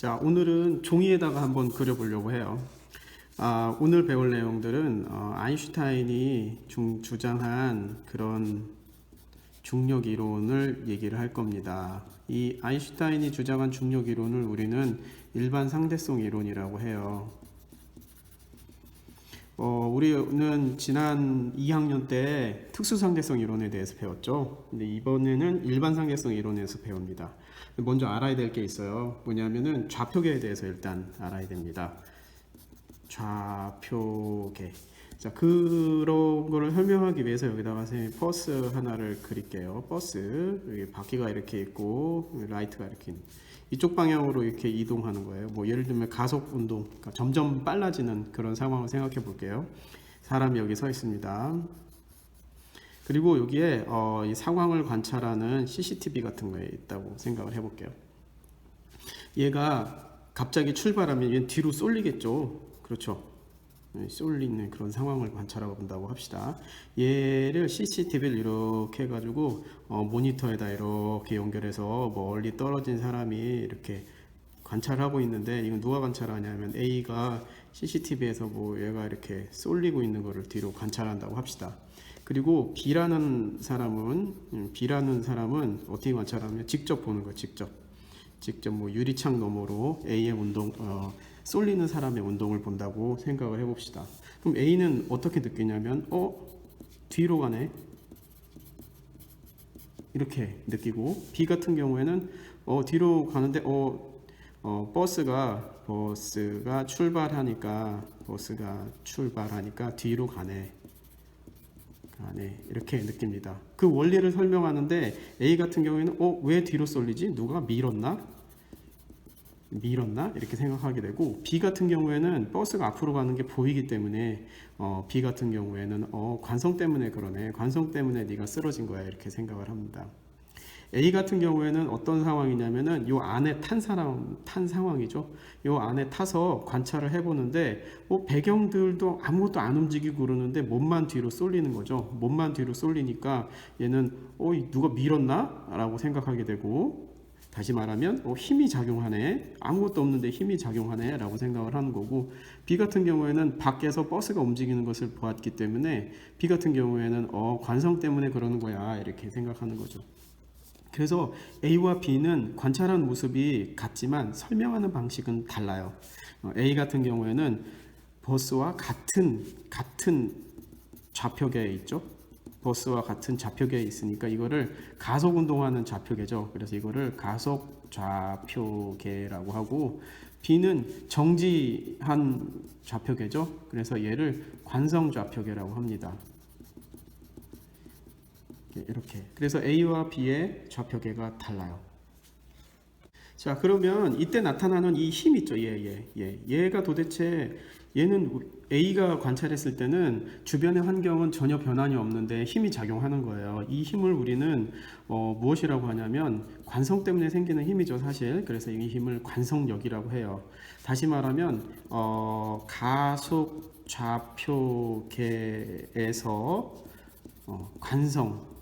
자, 오늘은 종이에다가 한번 그려보려고 해요. 오늘 배울 내용들은 아인슈타인이 주장한 그런 중력 이론을 얘기를 할 겁니다. 이 아인슈타인이 주장한 중력 이론을 우리는 일반 상대성 이론이라고 해요. 우리는 지난 2학년 때 특수상대성 이론에 대해서 배웠죠. 근데 이번에는 일반상대성 이론에서 배웁니다. 먼저 알아야 될 게 있어요. 뭐냐면은 좌표계에 대해서 일단 알아야 됩니다. 좌표계. 자, 그런 거를 설명하기 위해서 여기다가 선생님이 버스 하나를 그릴게요. 버스. 여기 바퀴가 이렇게 있고 라이트가 이렇게 있는. 이쪽 방향으로 이렇게 이동하는 거예요. 뭐 예를 들면 가속 운동, 그러니까 점점 빨라지는 그런 상황을 생각해 볼게요. 사람이 여기 서 있습니다. 그리고 여기에 이 상황을 관찰하는 CCTV 같은 거에 있다고 생각을 해 볼게요. 얘가 갑자기 출발하면 얘는 뒤로 쏠리겠죠. 그렇죠. 쏠리는 그런 상황을 관찰하고 본다고 합시다. 얘를 CCTV를 이렇게 해가지고 모니터에다 이렇게 연결해서 멀리 떨어진 사람이 이렇게 관찰하고 있는데, 이건 누가 관찰하냐면 A가 CCTV에서 뭐 얘가 이렇게 쏠리고 있는 거를 뒤로 관찰한다고 합시다. 그리고 B라는 사람은 어떻게 관찰하면 직접 보는 거예요. 직접 뭐 유리창 너머로 A의 운동, 쏠리는 사람의 운동을 본다고 생각을 해봅시다. 그럼 A는 어떻게 느끼냐면 뒤로 가네 이렇게 느끼고, B 같은 경우에는 뒤로 가는데 버스가 출발하니까 뒤로 가네 이렇게 느낍니다. 그 원리를 설명하는데 A 같은 경우에는 왜 뒤로 쏠리지? 누가 밀었나 이렇게 생각하게 되고, B 같은 경우에는 버스가 앞으로 가는 게 보이기 때문에 B 같은 경우에는 관성 때문에 그러네, 관성 때문에 네가 쓰러진 거야 이렇게 생각을 합니다. A 같은 경우에는 어떤 상황이냐면은 요 안에 탄 상황이죠. 요 안에 타서 관찰을 해보는데 배경들도 아무것도 안 움직이고 그러는데 몸만 뒤로 쏠리는 거죠. 몸만 뒤로 쏠리니까 얘는 누가 밀었나? 라고 생각하게 되고, 다시 말하면 힘이 작용하네, 아무것도 없는데 힘이 작용하네 라고 생각을 하는 거고, B 같은 경우에는 밖에서 버스가 움직이는 것을 보았기 때문에 B 같은 경우에는 관성 때문에 그러는 거야 이렇게 생각하는 거죠. 그래서 A와 B는 관찰한 모습이 같지만 설명하는 방식은 달라요. A 같은 경우에는 버스와 같은 좌표계에 있죠. 버스와 같은 좌표계에 있으니까 이거를 가속 운동하는 좌표계죠. 그래서 이거를 가속 좌표계라고 하고, B는 정지한 좌표계죠. 그래서 얘를 관성 좌표계라고 합니다. 이렇게. 그래서 A와 B의 좌표계가 달라요. 자, 그러면 이때 나타나는 이 힘 있죠. 얘가 도대체, 얘는 A가 관찰했을 때는 주변의 환경은 전혀 변환이 없는데 힘이 작용하는 거예요. 이 힘을 우리는 무엇이라고 하냐면 관성 때문에 생기는 힘이죠, 사실. 그래서 이 힘을 관성력이라고 해요. 다시 말하면 가속 좌표계에서 관성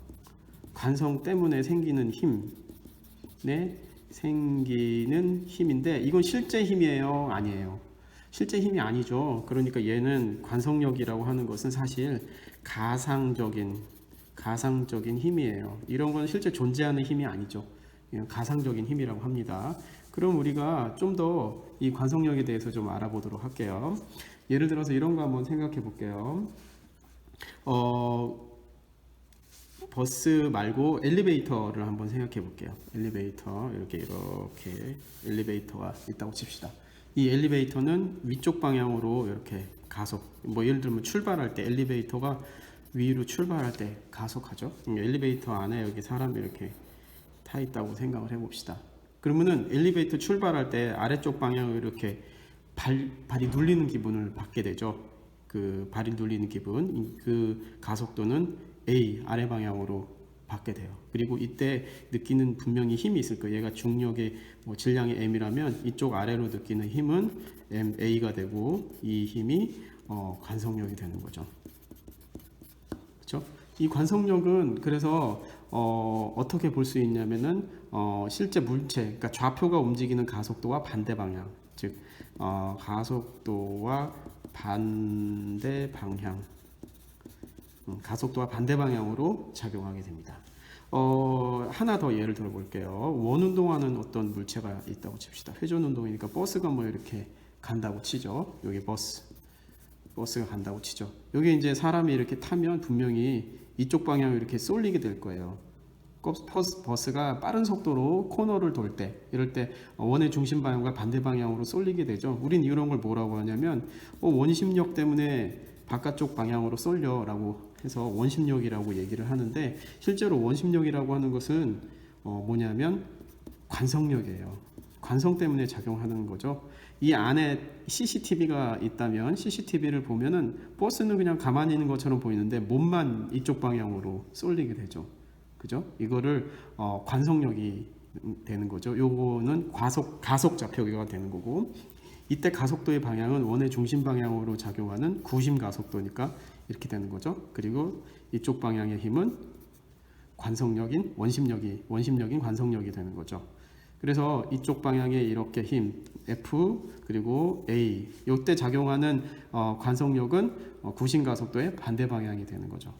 때문에 생기는 힘인데, 이건 실제 힘이에요, 아니에요? 실제 힘이 아니죠. 그러니까 얘는 관성력이라고 하는 것은 사실 가상적인 힘이에요. 이런 건 실제 존재하는 힘이 아니죠. 가상적인 힘이라고 합니다. 그럼 우리가 좀 더 이 관성력에 대해서 좀 알아보도록 할게요. 예를 들어서 이런 거 한번 생각해 볼게요. 버스 말고 엘리베이터를 한번 생각해 볼게요. 엘리베이터 이렇게 엘리베이터가 있다고 칩시다. 이 엘리베이터는 위쪽 방향으로 이렇게 가속, 뭐 예를 들면 출발할 때 엘리베이터가 위로 출발할 때 가속하죠. 엘리베이터 안에 여기 사람이 이렇게 타 있다고 생각을 해 봅시다. 그러면은 엘리베이터 출발할 때 아래쪽 방향으로 이렇게 발이 눌리는 기분을 받게 되죠. 그 발이 눌리는 기분, 그 가속도는 A 아래 방향으로 받게 돼요. 그리고 이때 느끼는 분명히 힘이 있을 거예요. 얘가 중력의 질량이 M이라면 이쪽 아래로 느끼는 힘은 MA가 되고, 이 힘이 관성력이 되는 거죠. 그렇죠? 이 관성력은 그래서 어떻게 볼 수 있냐면은 실제 물체, 그러니까 좌표가 움직이는 가속도와 반대 방향, 즉 가속도와 반대 방향, 가속도와 반대 방향으로 작용하게 됩니다. 하나 더 예를 들어 볼게요. 원운동하는 어떤 물체가 있다고 칩시다. 회전운동이니까 버스가 뭐 이렇게 간다고 치죠. 여기 버스가 간다고 치죠. 여기 이제 사람이 이렇게 타면 분명히 이쪽 방향으로 이렇게 쏠리게 될 거예요. 버스가 빠른 속도로 코너를 돌 때, 이럴 때 원의 중심 방향과 반대 방향으로 쏠리게 되죠. 우린 이런 걸 뭐라고 하냐면 원심력 때문에 바깥쪽 방향으로 쏠려라고 해서 원심력이라고 얘기를 하는데, 실제로 원심력이라고 하는 것은 뭐냐면 관성력이에요. 관성 때문에 작용하는 거죠. 이 안에 CCTV가 있다면 CCTV를 보면은 버스는 그냥 가만히 있는 것처럼 보이는데 몸만 이쪽 방향으로 쏠리게 되죠. 그죠? 이거를 관성력이 되는 거죠. 요거는 가속 좌표가 되는 거고, 이때 가속도의 방향은 원의 중심 방향으로 작용하는 구심 가속도니까 이렇게 되는 거죠. 그리고 이쪽 방향의 힘은 관성력인 원심력인 관성력이 되는 거죠. 그래서 이쪽 방향에 이렇게 힘 F 그리고 A, 이때 작용하는 관성력은 구심 가속도의 반대 방향이 되는 거죠.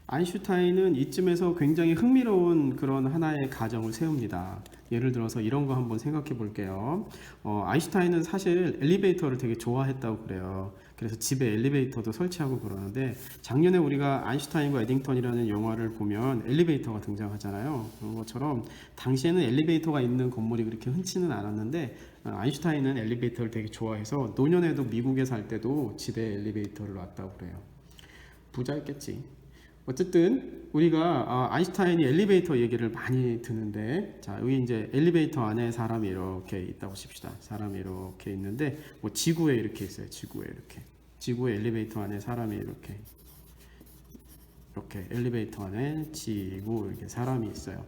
아인슈타인은 이쯤에서 굉장히 흥미로운 그런 하나의 가정을 세웁니다. 예를 들어서 이런 거 한번 생각해 볼게요. 아인슈타인은 사실 엘리베이터를 되게 좋아했다고 그래요. 그래서 집에 엘리베이터도 설치하고 그러는데, 작년에 우리가 아인슈타인과 에딩턴이라는 영화를 보면 엘리베이터가 등장하잖아요. 그런 것처럼 당시에는 엘리베이터가 있는 건물이 그렇게 흔치는 않았는데, 아인슈타인은 엘리베이터를 되게 좋아해서 노년에도 미국에 살 때도 집에 엘리베이터를 놨다고 그래요. 부자였겠지. 어쨌든 우리가 아인슈타인이 엘리베이터 얘기를 많이 듣는데, 자 여기 이제 엘리베이터 안에 사람이 이렇게 있다고 칩시다. 사람이 이렇게 있는데 뭐 지구에 이렇게 있어요. 지구에 엘리베이터 안에 사람이 이렇게 엘리베이터 안에 지구 이렇게 사람이 있어요.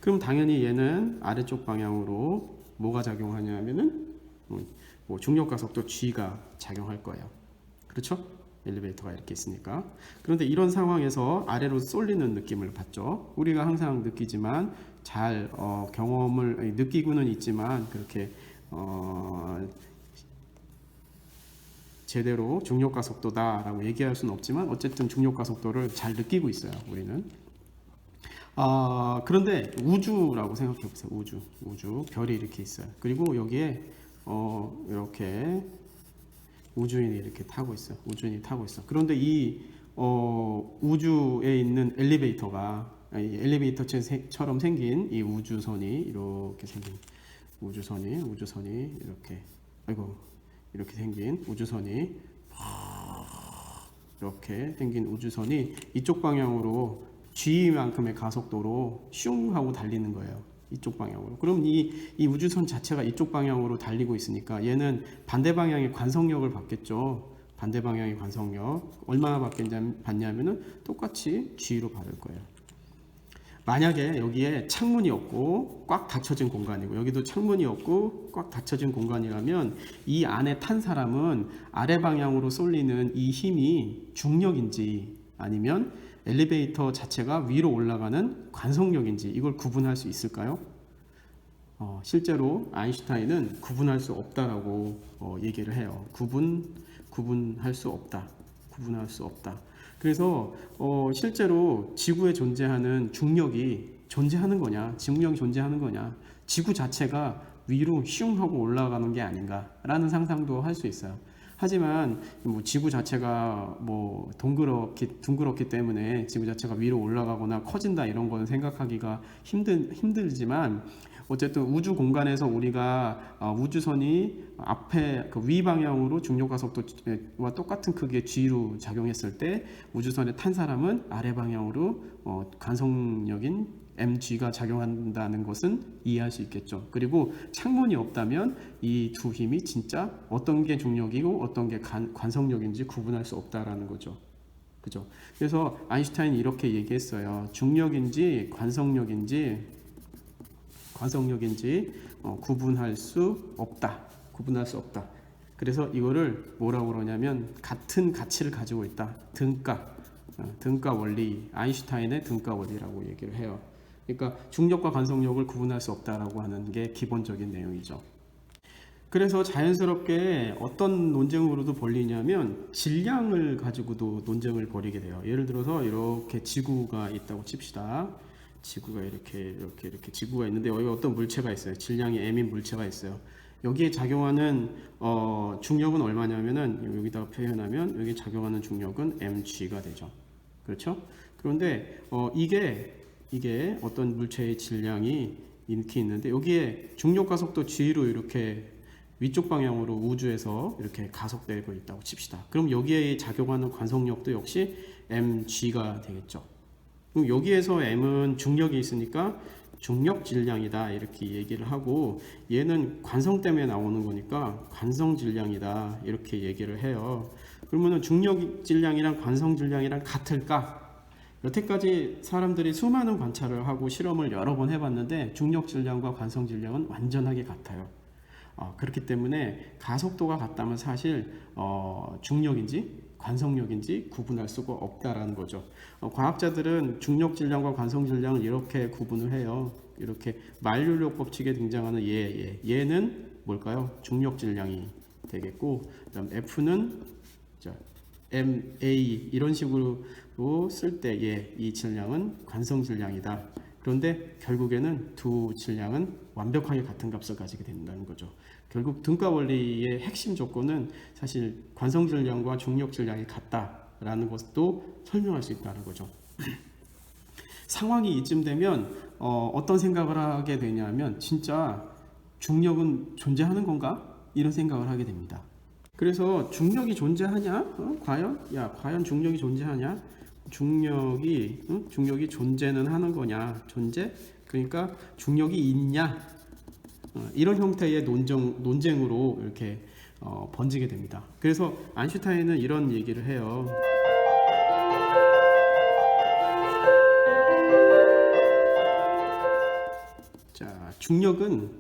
그럼 당연히 얘는 아래쪽 방향으로 뭐가 작용하냐면은 뭐 중력 가속도 G가 작용할 거예요. 그렇죠? 엘리베이터가 이렇게 있으니까. 그런데 이런 상황에서 아래로 쏠리는 느낌을 받죠. 우리가 항상 느끼지만 잘 경험을 느끼고는 있지만 그렇게 제대로 중력 가속도다라고 얘기할 수는 없지만 어쨌든 중력 가속도를 잘 느끼고 있어요. 우리는. 그런데 우주라고 생각해 보세요. 우주 별이 이렇게 있어요. 그리고 여기에 이렇게 우주인이 이렇게 타고 있어. 그런데 이 우주에 있는 엘리베이터처럼 생긴 이 우주선이 이렇게 생긴 우주선이 이렇게 생긴 우주선이 이쪽 방향으로 G만큼의 가속도로 슝 하고 달리는 거예요. 이쪽 방향으로. 그럼 이 우주선 자체가 이쪽 방향으로 달리고 있으니까 얘는 반대 방향의 관성력을 받겠죠. 반대 방향의 관성력 얼마나 받냐면은 똑같이 G로 받을 거예요. 만약에 여기에 창문이 없고 꽉 닫혀진 공간이고 여기도 창문이 없고 꽉 닫혀진 공간이라면 이 안에 탄 사람은 아래 방향으로 쏠리는 이 힘이 중력인지 아니면 엘리베이터 자체가 위로 올라가는 관성력인지 이걸 구분할 수 있을까요? 실제로 아인슈타인은 구분할 수 없다라고 얘기를 해요. 구분할 수 없다. 그래서 실제로 지구에 존재하는 중력이 존재하는 거냐, 지구 자체가 위로 슝 하고 올라가는 게 아닌가라는 상상도 할 수 있어요. 하지만 뭐 지구 자체가 뭐 둥그렇기 때문에 지구 자체가 위로 올라가거나 커진다 이런 거는 생각하기가 힘들지만 어쨌든 우주 공간에서 우리가 우주선이 앞에 그 위 방향으로 중력 가속도와 똑같은 크기의 G로 작용했을 때 우주선에 탄 사람은 아래 방향으로 관성력인 mg가 작용한다는 것은 이해할 수 있겠죠. 그리고 창문이 없다면 이 두 힘이 진짜 어떤 게 중력이고 어떤 게 관성력인지 구분할 수 없다라는 거죠. 그죠? 그래서 아인슈타인이 이렇게 얘기했어요. 중력인지 관성력인지 구분할 수 없다. 그래서 이거를 뭐라고 그러냐면 같은 가치를 가지고 있다. 등가. 등가 원리, 아인슈타인의 등가 원리라고 얘기를 해요. 그러니까 중력과 관성력을 구분할 수 없다라고 하는 게 기본적인 내용이죠. 그래서 자연스럽게 어떤 논쟁으로도 벌리냐면 질량을 가지고도 논쟁을 벌이게 돼요. 예를 들어서 이렇게 지구가 있다고 칩시다. 지구가 이렇게 지구가 있는데 여기 어떤 물체가 있어요. 질량이 m인 물체가 있어요. 여기에 작용하는 중력은 얼마냐면은 여기다가 표현하면 여기 작용하는 중력은 mg가 되죠. 그렇죠? 그런데 이게 어떤 물체의 질량이 이렇게 있는데 여기에 중력 가속도 g로 이렇게 위쪽 방향으로 우주에서 이렇게 가속되고 있다고 칩시다. 그럼 여기에 작용하는 관성력도 역시 mg가 되겠죠. 그럼 여기에서 m은 중력이 있으니까 중력 질량이다 이렇게 얘기를 하고, 얘는 관성 때문에 나오는 거니까 관성 질량이다 이렇게 얘기를 해요. 그러면은 중력 질량이랑 관성 질량이랑 같을까? 여태까지 사람들이 수많은 관찰을 하고 실험을 여러 번 해봤는데 중력 질량과 관성 질량은 완전하게 같아요. 그렇기 때문에 가속도가 같다면 사실 중력인지 관성력인지 구분할 수가 없다라는 거죠. 과학자들은 중력 질량과 관성 질량을 이렇게 구분을 해요. 이렇게 만류력 법칙에 등장하는 얘는 뭘까요? 중력 질량이 되겠고, 그다음 F는 MA 이런 식으로 쓸 때 이 질량은 관성 질량이다. 그런데 결국에는 두 질량은 완벽하게 같은 값을 가지게 된다는 거죠. 결국 등가 원리의 핵심 조건은 사실 관성 질량과 중력 질량이 같다라는 것도 설명할 수 있다는 거죠. 상황이 이쯤 되면 어떤 생각을 하게 되냐면 진짜 중력은 존재하는 건가? 이런 생각을 하게 됩니다. 그래서 중력이 존재하냐? 과연 중력이 존재하냐? 중력이 존재는 하는 거냐? 존재? 그러니까 중력이 있냐? 이런 형태의 논쟁으로 이렇게 번지게 됩니다. 그래서 아인슈타인은 이런 얘기를 해요. 자, 중력은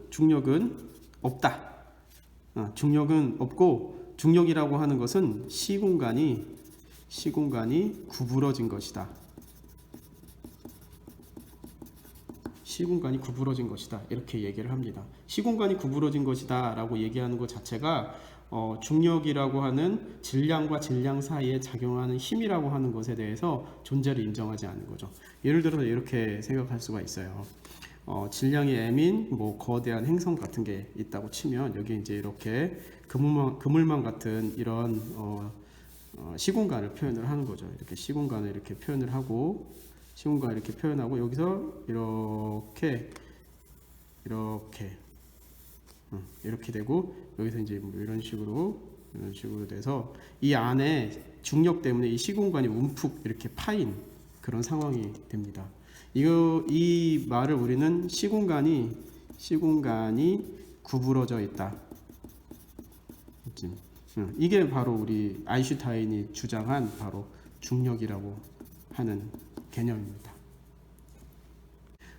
없다. 중력은 없고, 중력이라고 하는 것은 시공간이 구부러진 것이다. 시공간이 구부러진 것이다. 이렇게 얘기를 합니다. 시공간이 구부러진 것이다 라고 얘기하는 것 자체가 중력이라고 하는 질량과 질량 사이에 작용하는 힘이라고 하는 것에 대해서 존재를 인정하지 않는 거죠. 예를 들어서 이렇게 생각할 수가 있어요. 질량이 m인 거대한 행성 같은 게 있다고 치면 여기 이제 이렇게 그물망 같은 이런 시공간을 표현을 하는 거죠. 이렇게 시공간을 이렇게 표현을 하고, 시공간 이렇게 표현하고, 여기서 이렇게 되고, 여기서 이제 이런 식으로 돼서 이 안에 중력 때문에 이 시공간이 움푹 이렇게 파인 그런 상황이 됩니다. 이 말을 우리는 시공간이 구부러져 있다. 이게 바로 우리 아인슈타인이 주장한 바로 중력이라고 하는 개념입니다.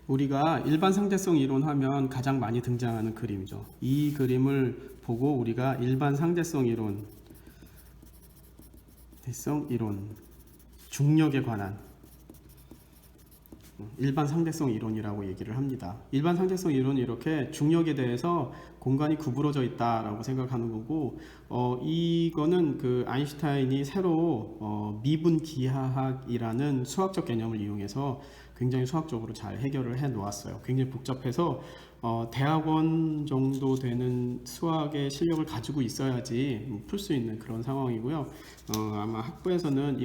우리가 일반 상대성 이론 하면 가장 많이 등장하는 그림이죠. 이 그림을 보고 우리가 일반 상대성 이론, 중력에 관한 일반 상대성 이론이라고 얘기를 합니다. 일반 상대성 이론이 이렇게 중력에 대해서 공간이 구부러져 있다라고 생각하는 거고, 이거는 그 아인슈타인이 새로 미분 기하학이라는 수학적 개념을 이용해서 굉장히 수학적으로 잘 해결을 해 놓았어요. 굉장히 복잡해서 대학원 정도 되는 수학의 실력을 가지고 있어야지 풀 수 있는 그런 상황이고요. 아마 학부에서는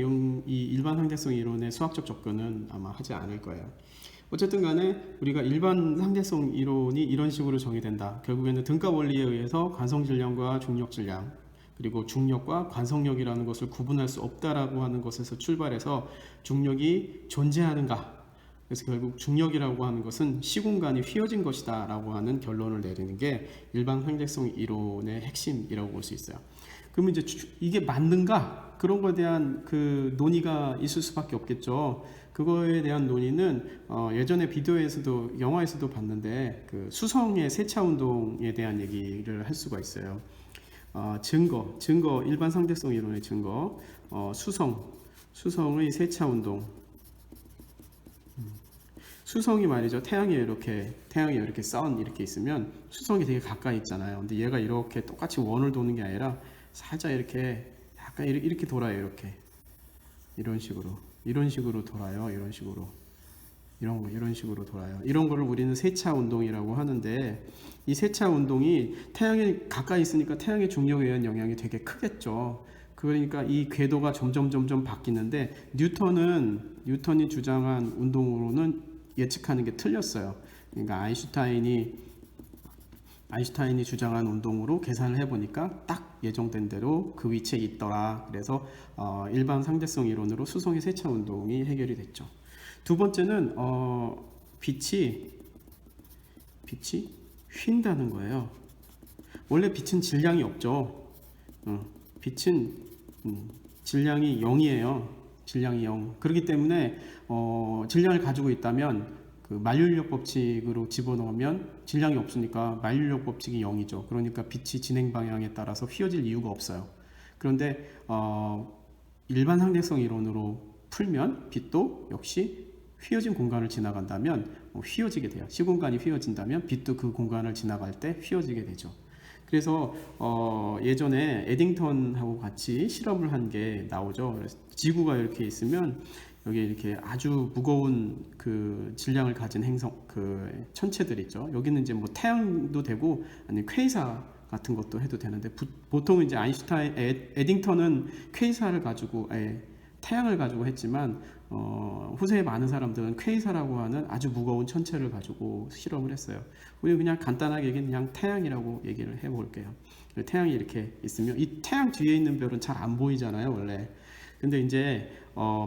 이 일반 상대성 이론의 수학적 접근은 아마 하지 않을 거예요. 어쨌든 간에 우리가 일반 상대성 이론이 이런 식으로 정의된다. 결국에는 등가 원리에 의해서 관성 질량과 중력 질량, 그리고 중력과 관성력이라는 것을 구분할 수 없다라고 하는 것에서 출발해서 중력이 존재하는가? 그래서 결국 중력이라고 하는 것은 시공간이 휘어진 것이다 라고 하는 결론을 내리는 게 일반 상대성 이론의 핵심이라고 볼 수 있어요. 그러면 이제 이게 맞는가? 그런 거에 대한 그 논의가 있을 수밖에 없겠죠. 그거에 대한 논의는 예전에 비디오에서도 영화에서도 봤는데 그 수성의 세차 운동에 대한 얘기를 할 수가 있어요. 증거 일반 상대성 이론의 증거, 수성 수성의 세차 운동. 수성이 말이죠. 태양이 이렇게 선 이렇게 있으면 수성이 되게 가까이 있잖아요. 근데 얘가 이렇게 똑같이 원을 도는 게 아니라 살짝 이렇게 약간 이렇게 돌아요. 이렇게 이런 식으로 돌아요. 이런 식으로 돌아요. 이런 거를 우리는 세차 운동이라고 하는데, 이 세차 운동이 태양이 가까이 있으니까 태양의 중력에 의한 영향이 되게 크겠죠. 그러니까 이 궤도가 점점 바뀌는데, 뉴턴이 주장한 운동으로는 예측하는 게 틀렸어요. 그러니까 아인슈타인이 주장한 운동으로 계산을 해보니까 딱 예정된 대로 그 위치에 있더라. 그래서 일반 상대성 이론으로 수성의 세차 운동이 해결이 됐죠. 두 번째는 빛이 휜다는 거예요. 원래 빛은 질량이 없죠. 빛은 질량이 0이에요. 질량이 0. 그렇기 때문에 질량을 가지고 있다면 그 만류인력 법칙으로 집어넣으면 질량이 없으니까 만류인력 법칙이 0이죠. 그러니까 빛이 진행 방향에 따라서 휘어질 이유가 없어요. 그런데 일반 상대성 이론으로 풀면 빛도 역시 휘어진 공간을 지나간다면 휘어지게 돼요. 시공간이 휘어진다면 빛도 그 공간을 지나갈 때 휘어지게 되죠. 그래서 예전에 에딩턴하고 같이 실험을 한 게 나오죠. 그래서 지구가 이렇게 있으면 여기 이렇게 아주 무거운 그 질량을 가진 행성, 그 천체들 있죠. 여기는 이제 뭐 태양도 되고 아니면 퀘이사 같은 것도 해도 되는데, 보통 이제 에딩턴은 퀘이사를 가지고 태양을 가지고 했지만 후세에 많은 사람들은 퀘이사라고 하는 아주 무거운 천체를 가지고 실험을 했어요. 우리 그냥 간단하게 그냥 태양이라고 얘기를 해볼게요. 태양이 이렇게 있으면 이 태양 뒤에 있는 별은 잘 안 보이잖아요, 원래. 근데 이제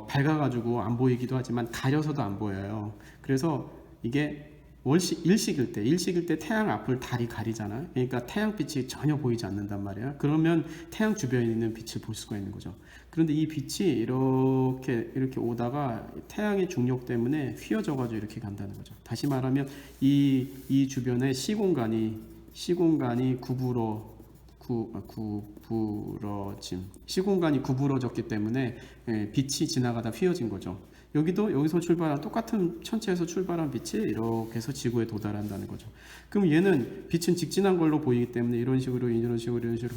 밝아가지고 안 보이기도 하지만 가려서도 안 보여요. 그래서 이게 일식일 때 태양 앞을 달이 가리잖아요. 그러니까 태양빛이 전혀 보이지 않는단 말이에요. 그러면 태양 주변에 있는 빛을 볼 수가 있는 거죠. 그런데 이 빛이 이렇게 오다가 태양의 중력 때문에 휘어져가지고 이렇게 간다는 거죠. 다시 말하면 이 주변에 시공간이 시공간이 구부러졌기 때문에 빛이 지나가다 휘어진 거죠. 여기서 출발한 똑같은 천체에서 출발한 빛이 이렇게 해서 지구에 도달한다는 거죠. 그럼 얘는 빛은 직진한 걸로 보이기 때문에 이런 식으로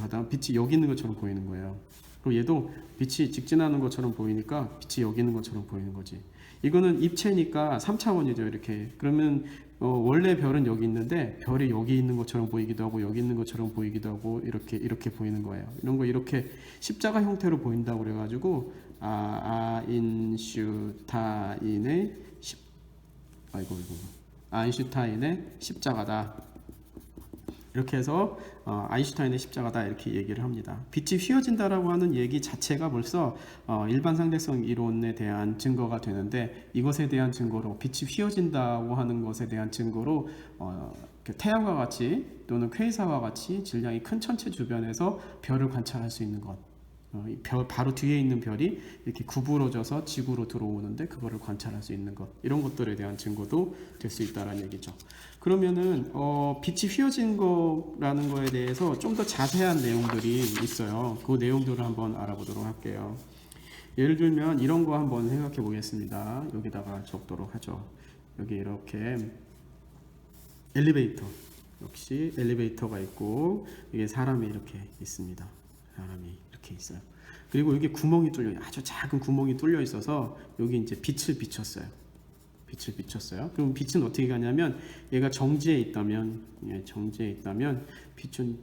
가다가 빛이 여기 있는 것처럼 보이는 거예요. 그리고 얘도 빛이 직진하는 것처럼 보이니까 빛이 여기 있는 것처럼 보이는 거지. 이거는 입체니까 3차원이죠. 이렇게. 그러면 원래 별은 여기 있는데 별이 여기 있는 것처럼 보이기도 하고 여기 있는 것처럼 보이기도 하고 이렇게 보이는 거예요. 이런 거 이렇게 십자가 형태로 보인다고 그래가지고 아인슈타인의 십자가다. 이렇게 해서 아인슈타인의 십자가다 이렇게 얘기를 합니다. 빛이 휘어진다라고 하는 얘기 자체가 벌써 일반 상대성 이론에 대한 증거가 되는데, 이것에 대한 증거로 빛이 휘어진다고 하는 것에 대한 증거로 태양과 같이 또는 퀘이사와 같이 질량이 큰 천체 주변에서 별을 관찰할 수 있는 것, 바로 뒤에 있는 별이 이렇게 구부러져서 지구로 들어오는데 그거를 관찰할 수 있는 것, 이런 것들에 대한 증거도 될 수 있다는 얘기죠. 그러면은 빛이 휘어진 거라는 거에 대해서 좀 더 자세한 내용들이 있어요. 그 내용들을 한번 알아보도록 할게요. 예를 들면 이런 거 한번 생각해 보겠습니다. 여기다가 적도록 하죠. 여기 이렇게 엘리베이터, 역시 엘리베이터가 있고 이게 사람이 이렇게 있습니다. 사람이 이렇게 있어요. 그리고 여기 구멍이 뚫려, 아주 작은 구멍이 뚫려 있어서 여기 이제 빛을 비췄어요. 그럼 빛은 어떻게 가냐면 얘가 정지에 있다면 빛은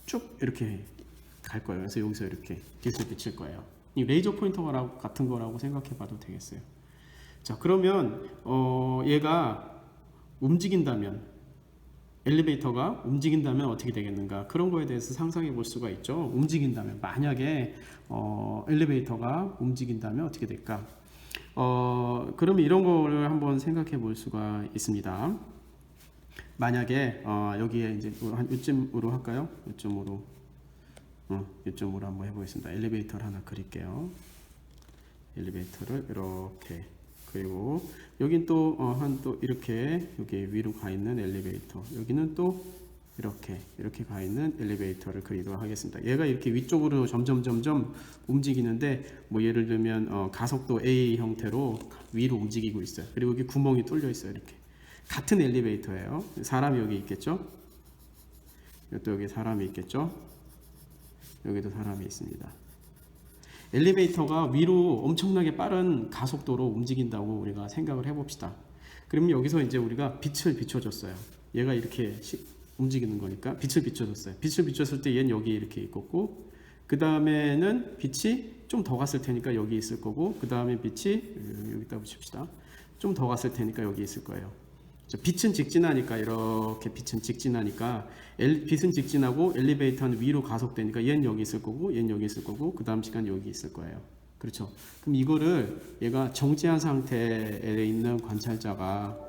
쭉 이렇게 갈 거예요. 그래서 여기서 이렇게 빛을 비칠 거예요. 이 레이저 포인터 같은 거라고 생각해 봐도 되겠어요. 자, 그러면 얘가 움직인다면, 엘리베이터가 움직인다면 어떻게 되겠는가, 그런 거에 대해서 상상해 볼 수가 있죠. 움직인다면, 만약에 엘리베이터가 움직인다면 어떻게 될까? 그러면 이런 거를 한번 생각해 볼 수가 있습니다. 만약에 여기에 이제 한 요점으로 할까요? 요점으로 한번 해보겠습니다. 엘리베이터를 하나 그릴게요. 엘리베이터를 이렇게, 그리고 여긴 또 이렇게 여기 위로 가 있는 엘리베이터, 여기는 또 이렇게 가 있는 엘리베이터를 그리도록 하겠습니다. 얘가 이렇게 위쪽으로 점점 움직이는데 뭐 예를 들면 가속도 A 형태로 위로 움직이고 있어요. 그리고 여기 구멍이 뚫려 있어요. 이렇게 같은 엘리베이터예요. 사람이 여기 있겠죠? 또 여기 사람이 있겠죠? 여기도 사람이 있습니다. 엘리베이터가 위로 엄청나게 빠른 가속도로 움직인다고 우리가 생각을 해봅시다. 그러면 여기서 이제 우리가 빛을 비춰줬어요. 얘가 이렇게 움직이는 거니까 빛을 비춰줬어요. 빛을 비췄을 때 얘는 여기 이렇게 있고, 그 다음에는 빛이 좀 더 갔을 테니까 여기 있을 거고, 그 다음에 빛이 여기다 붙입시다. 좀 더 갔을 테니까 여기 있을 거예요. 빛은 직진하니까, 이렇게 빛은 직진하니까 빛은 직진하고 엘리베이터는 위로 가속되니까 얘는 여기 있을 거고, 얘는 여기 있을 거고, 그 다음 시간 여기 있을 거예요. 그렇죠? 그럼 이거를 얘가 정지한 상태에 있는 관찰자가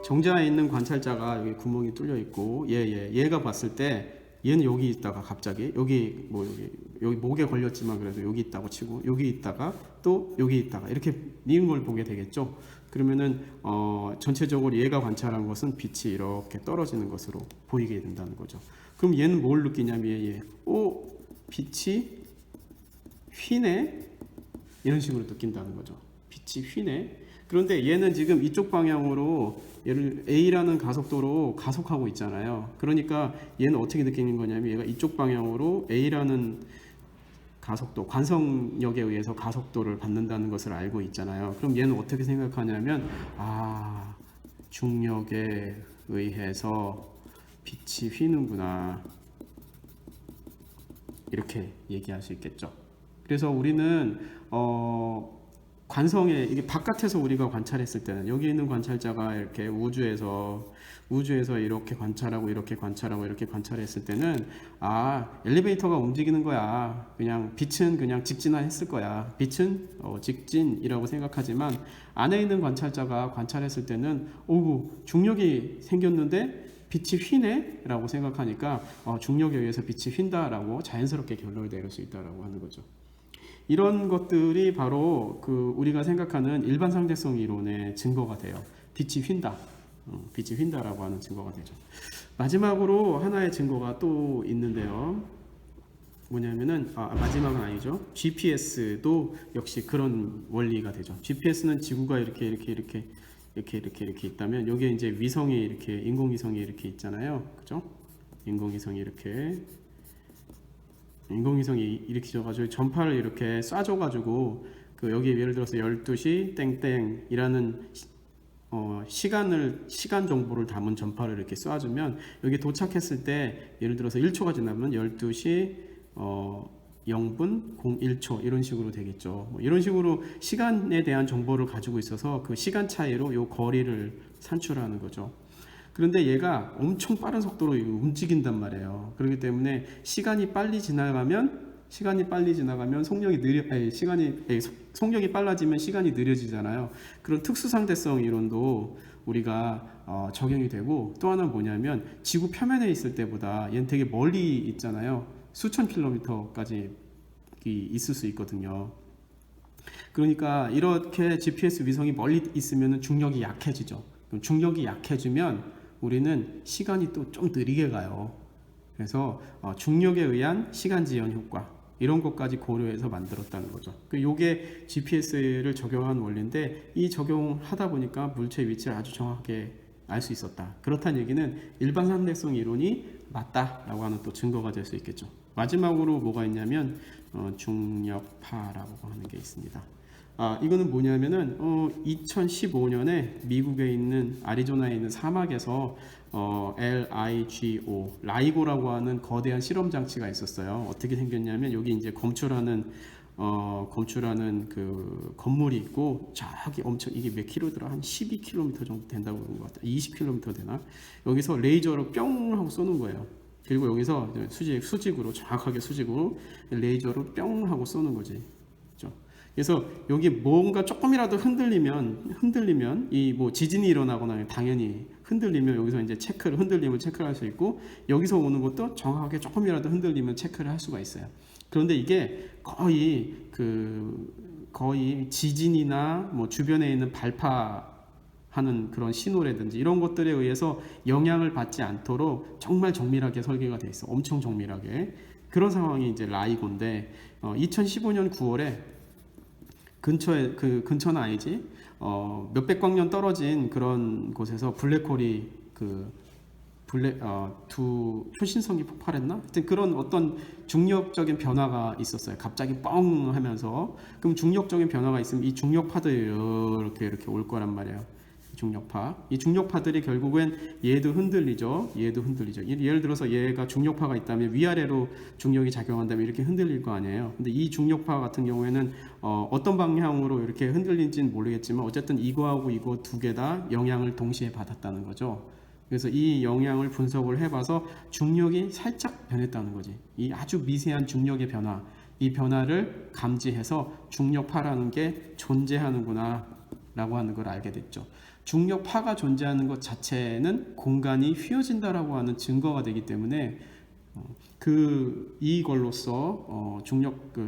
정지하에 있는 관찰자가 여기 구멍이 뚫려 있고 얘가 봤을 때 얘는 여기 있다가 갑자기 여기 목에 걸렸지만 그래도 여기 있다고 치고 여기 있다가 또 여기 있다가 이렇게 이런 걸 보게 되겠죠. 그러면은 전체적으로 얘가 관찰한 것은 빛이 이렇게 떨어지는 것으로 보이게 된다는 거죠. 그럼 얘는 뭘 느끼냐면 빛이 휘네 이런 식으로 느낀다는 거죠. 빛이 휘네. 그런데 얘는 지금 이쪽 방향으로 얘를 A라는 가속도로 가속하고 있잖아요. 그러니까 얘는 어떻게 느끼는 거냐면 얘가 이쪽 방향으로 A라는 가속도, 관성력에 의해서 가속도를 받는다는 것을 알고 있잖아요. 그럼 얘는 어떻게 생각하냐면 중력에 의해서 빛이 휘는구나 이렇게 얘기할 수 있겠죠. 그래서 우리는 관성에 이게 바깥에서 우리가 관찰했을 때는 여기 있는 관찰자가 이렇게 우주에서 이렇게 관찰하고 이렇게 관찰했을 때는 엘리베이터가 움직이는 거야. 그냥 빛은 그냥 직진했을 거야. 빛은 직진이라고 생각하지만 안에 있는 관찰자가 관찰했을 때는 중력이 생겼는데 빛이 휘네 라고 생각하니까 중력에 의해서 빛이 휜다라고 자연스럽게 결론을 내릴 수 있다라고 하는 거죠. 이런 것들이 바로 우리가 생각하는 일반 상대성 이론의 증거가 돼요. 빛이 휜다. 빛이 휜다라고 하는 증거가 되죠. 마지막으로 하나의 증거가 또 있는데요. 뭐냐면은 마지막은 아니죠. GPS도 역시 그런 원리가 되죠. GPS는 지구가 이렇게 있다면 여기에 이제 위성이 이렇게 인공위성이 이렇게 있잖아요. 그죠? 인공위성이 이렇게 져가지고 전파를 이렇게 쏴줘가지고 여기 예를 들어서 12시 땡땡이라는 시간 정보를 담은 전파를 이렇게 쏴주면 여기 도착했을 때 예를 들어서 1초가 지나면 12시 0분 01초 이런 식으로 되겠죠. 이런 식으로 시간에 대한 정보를 가지고 있어서 그 시간 차이로 이 거리를 산출하는 거죠. 그런데 얘가 엄청 빠른 속도로 움직인단 말이에요. 그렇기 때문에 시간이 빨리 지나가면 속력이 빨라지면 시간이 느려지잖아요. 그런 특수상대성 이론도 우리가 적용이 되고, 또 하나는 뭐냐면 지구 표면에 있을 때보다 얘는 되게 멀리 있잖아요. 수천 킬로미터까지 있을 수 있거든요. 그러니까 이렇게 GPS 위성이 멀리 있으면 중력이 약해지죠. 그럼 중력이 약해지면 우리는 시간이 또 좀 느리게 가요. 그래서 중력에 의한 시간 지연 효과 이런 것까지 고려해서 만들었다는 거죠. 이게 GPS를 적용한 원리인데 이 적용하다 보니까 물체의 위치를 아주 정확하게 알 수 있었다. 그렇다는 얘기는 일반 상대성 이론이 맞다라고 하는 또 증거가 될 수 있겠죠. 마지막으로 뭐가 있냐면 중력파라고 하는 게 있습니다. 이거는 뭐냐면은 2015년에 미국에 있는 아리조나에 있는 사막에서 LIGO라고 하는 거대한 실험 장치가 있었어요. 어떻게 생겼냐면 여기 이제 검출하는 그 건물이 있고 저기 엄청 이게 몇 킬로더라? 한 12km 정도 된다고 그런 것 같아요. 20km 되나? 여기서 레이저로 뿅 하고 쏘는 거예요. 그리고 여기서 수직으로 정확하게 수직으로 레이저로 뿅 하고 쏘는 거지. 그래서 여기 뭔가 조금이라도 흔들리면 이 뭐 지진이 일어나거나 당연히 흔들리면 여기서 이제 흔들림을 체크할 수 있고, 여기서 오는 것도 정확하게 조금이라도 흔들리면 체크를 할 수가 있어요. 그런데 이게 거의 지진이나 뭐 주변에 있는 발파하는 그런 신호라든지 이런 것들에 의해서 영향을 받지 않도록 정말 정밀하게 설계가 돼 있어. 엄청 정밀하게. 그런 상황이 이제 라이고인데 2015년 9월에 근처는 아니지. 몇백 광년 떨어진 그런 곳에서 블랙홀이 두 초신성이 폭발했나? 하여튼 그런 어떤 중력적인 변화가 있었어요. 갑자기 뻥 하면서. 그럼 중력적인 변화가 있으면 이 중력파들이 이렇게 올 거란 말이에요. 이 중력파들이 결국엔 얘도 흔들리죠. 예를 들어서 얘가 중력파가 있다면 위아래로 중력이 작용한다면 이렇게 흔들릴 거 아니에요. 근데 이 중력파 같은 경우에는 어떤 방향으로 이렇게 흔들린지는 모르겠지만 어쨌든 이거하고 이거 두 개 다 영향을 동시에 받았다는 거죠. 그래서 이 영향을 분석을 해봐서 중력이 살짝 변했다는 거지. 이 아주 미세한 중력의 변화, 이 변화를 감지해서 중력파라는 게 존재하는구나 라고 하는 걸 알게 됐죠. 중력파가 존재하는 것 자체는 공간이 휘어진다라고 하는 증거가 되기 때문에 이걸로써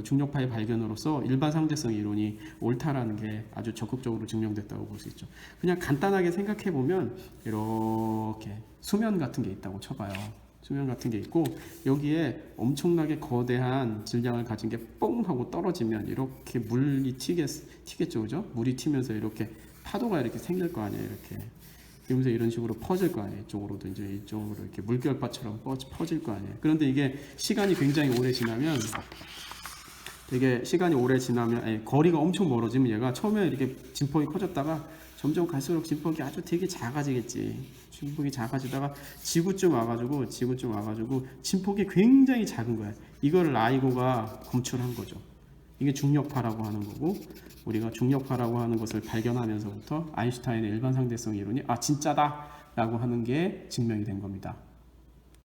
중력파의 발견으로서 일반 상대성 이론이 옳다라는 게 아주 적극적으로 증명됐다고 볼 수 있죠. 그냥 간단하게 생각해 보면 이렇게 수면 같은 게 있다고 쳐봐요. 수면 같은 게 있고 여기에 엄청나게 거대한 질량을 가진 게 뽕 하고 떨어지면 이렇게 물이 튀겠죠, 그죠? 물이 튀면서 이렇게 파도가 이렇게 생길 거 아니에요, 이렇게. 그러면서 이런 식으로 퍼질 거 아니에요. 이쪽으로도 이제 이쪽으로 이렇게 물결바처럼 퍼질 거 아니에요. 그런데 이게 시간이 굉장히 오래 지나면 거리가 엄청 멀어지면 얘가 처음에 이렇게 진폭이 커졌다가 점점 갈수록 진폭이 아주 되게 작아지겠지. 진폭이 작아지다가 지구쯤 와가지고 진폭이 굉장히 작은 거야. 이걸 라이고가 검출한 거죠. 이게 중력파라고 하는 거고 우리가 중력파라고 하는 것을 발견하면서부터 아인슈타인의 일반 상대성 이론이 진짜다 라고 하는 게 증명이 된 겁니다.